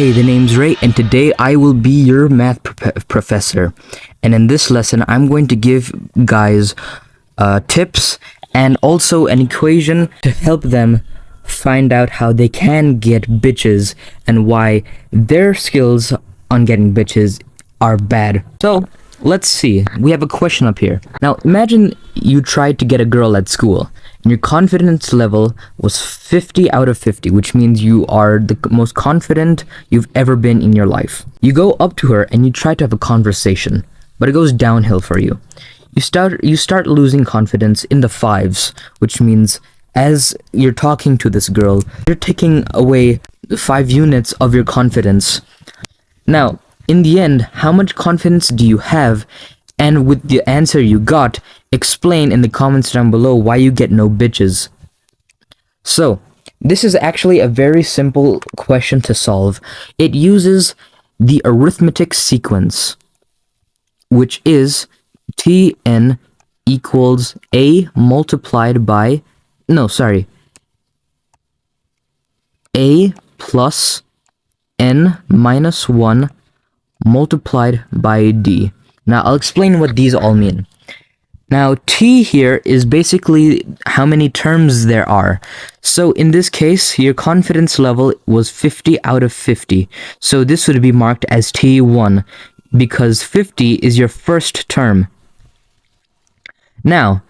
Hey, the name's Ray, and today I will be your math professor. And in this lesson, I'm going to give guys tips and also an equation to help them find out how they can get bitches and why their skills on getting bitches are bad. So, let's see. We have a question up here. Now, imagine you tried to get a girl at school, and your confidence level was 50 out of 50, which means you are the most confident you've ever been in your life. You go up to her and you try to have a conversation, but it goes downhill for you. You start losing confidence in the fives, which means as you're talking to this girl, you're taking away 5 units of your confidence. Now, in the end, how much confidence do you have? And with the answer you got, explain in the comments down below why you get no bitches. So, this is actually a very simple question to solve. It uses the arithmetic sequence, which is Tn equals A multiplied by, A plus N minus 1 multiplied by D. Now, I'll explain what these all mean. Now, T here is basically how many terms there are. So, in this case, your confidence level was 50 out of 50. So, this would be marked as T1 because 50 is your first term. Now,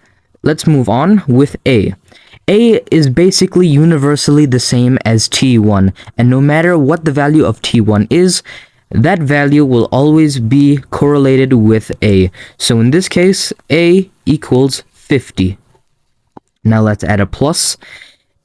let's move on with A. A is basically universally the same as T1, and no matter what the value of T1 is, that value will always be correlated with A. So in this case, A equals 50. Now let's add a plus.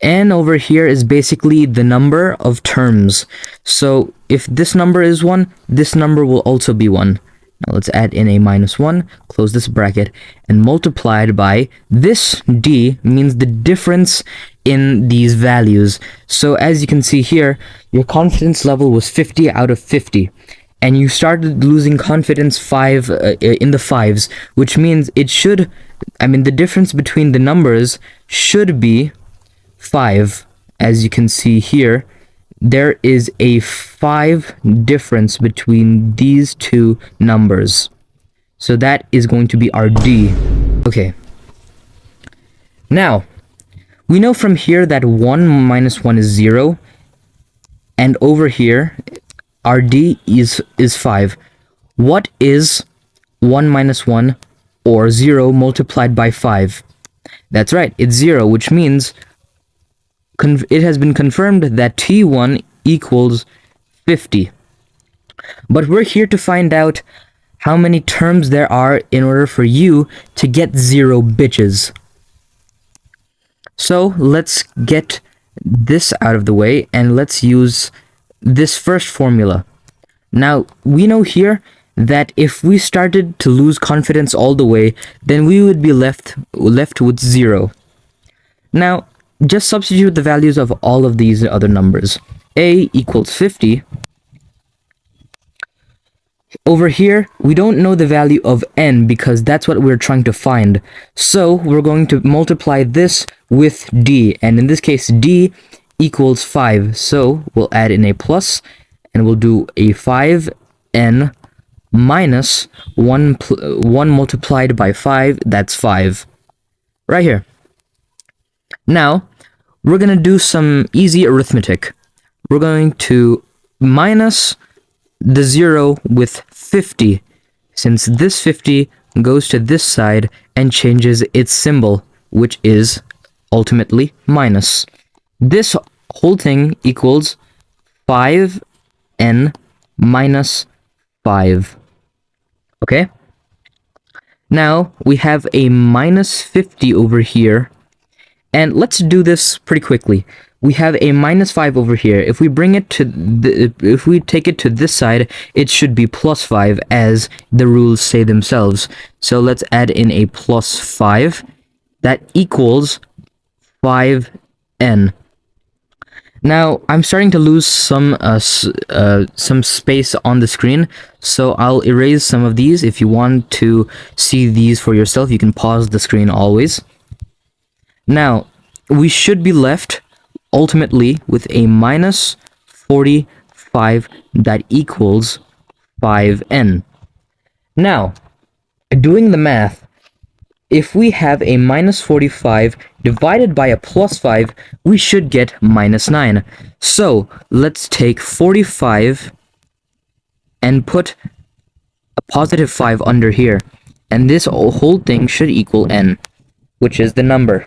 And over here is basically the number of terms. So if this number is 1, this number will also be 1. Now let's add in a minus 1, close this bracket, and multiplied by this D means the difference in these values. So as you can see here, your confidence level was 50 out of 50. And you started losing confidence in the fives, which means the difference between the numbers should be 5. As you can see here, there is a 5 difference between these two numbers. So that is going to be our D. Okay. Now, we know from here that 1 minus 1 is 0. And over here, our D is 5. What is 1 minus 1 or 0 multiplied by 5? That's right, it's 0, which means it has been confirmed that T1 equals 50. But we're here to find out how many terms there are in order for you to get 0 bitches. So let's get this out of the way and let's use this first formula. Now, we know here that if we started to lose confidence all the way, then we would be left with 0. Now, just substitute the values of all of these other numbers. A equals 50. Over here, we don't know the value of N because that's what we're trying to find. So, we're going to multiply this with D, and in this case, D equals 5. So, we'll add in a plus, and we'll do a 5N minus 1 multiplied by 5, that's 5. Right here. Now, we're going to do some easy arithmetic. We're going to minus the 0 with 50, since this 50 goes to this side and changes its symbol, which is ultimately minus. This whole thing equals 5n minus 5. Okay? Now, we have a minus 50 over here. And let's do this pretty quickly. We have a minus 5 over here. If we bring it to if we take it to this side, it should be plus 5 as the rules say themselves. So let's add in a plus 5. That equals 5n. Now, I'm starting to lose some space on the screen, so I'll erase some of these. If you want to see these for yourself, you can pause the screen always. Now, we should be left ultimately with a minus 45 5 that equals 5n. Now, doing the math, if we have a minus 45 divided by a plus 5, we should get minus 9. So, let's take 45 and put a positive 5 under here. And this whole thing should equal n, which is the number.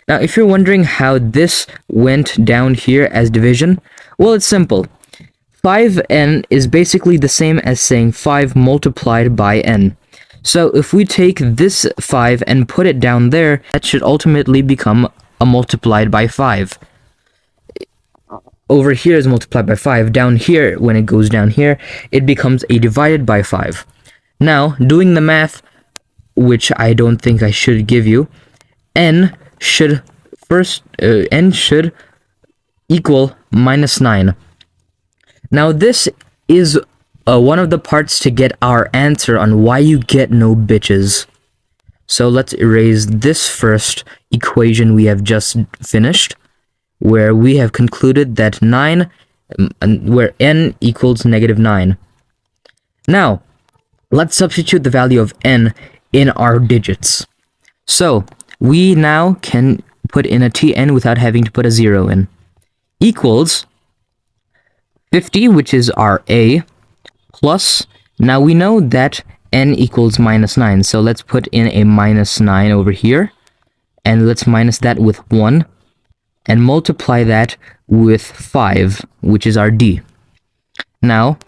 Now, if you're wondering how this went down here as division, well, it's simple. 5n is basically the same as saying 5 multiplied by n. So if we take this 5 and put it down there, that should ultimately become a multiplied by 5. Over here is multiplied by 5. Down here, when it goes down here, it becomes a divided by 5. Now, doing the math, which I don't think I should give you, n should equal minus 9. Now, this is one of the parts to get our answer on why you get no bitches. So let's erase this first equation we have just finished, where we have concluded that where n equals negative 9. Now, let's substitute the value of n in our digits. So, we now can put in a tn without having to put a 0 in. Equals 50, which is our a, plus, now we know that n equals minus 9, so let's put in a minus 9 over here, and let's minus that with 1, and multiply that with 5, which is our d. Now,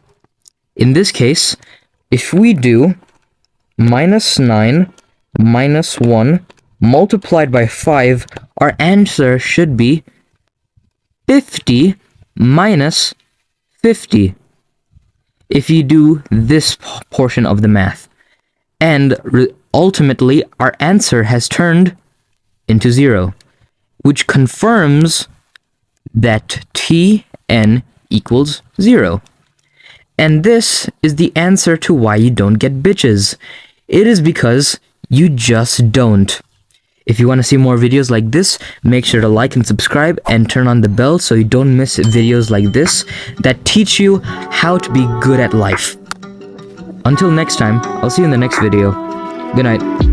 in this case, if we do minus 9 minus 1 multiplied by 5, our answer should be 50 minus 50. If you do this portion of the math. And ultimately, our answer has turned into 0, which confirms that tn equals 0. And this is the answer to why you don't get bitches. It is because you just don't. If you want to see more videos like this, make sure to like and subscribe and turn on the bell so you don't miss videos like this that teach you how to be good at life. Until next time, I'll see you in the next video. Good night.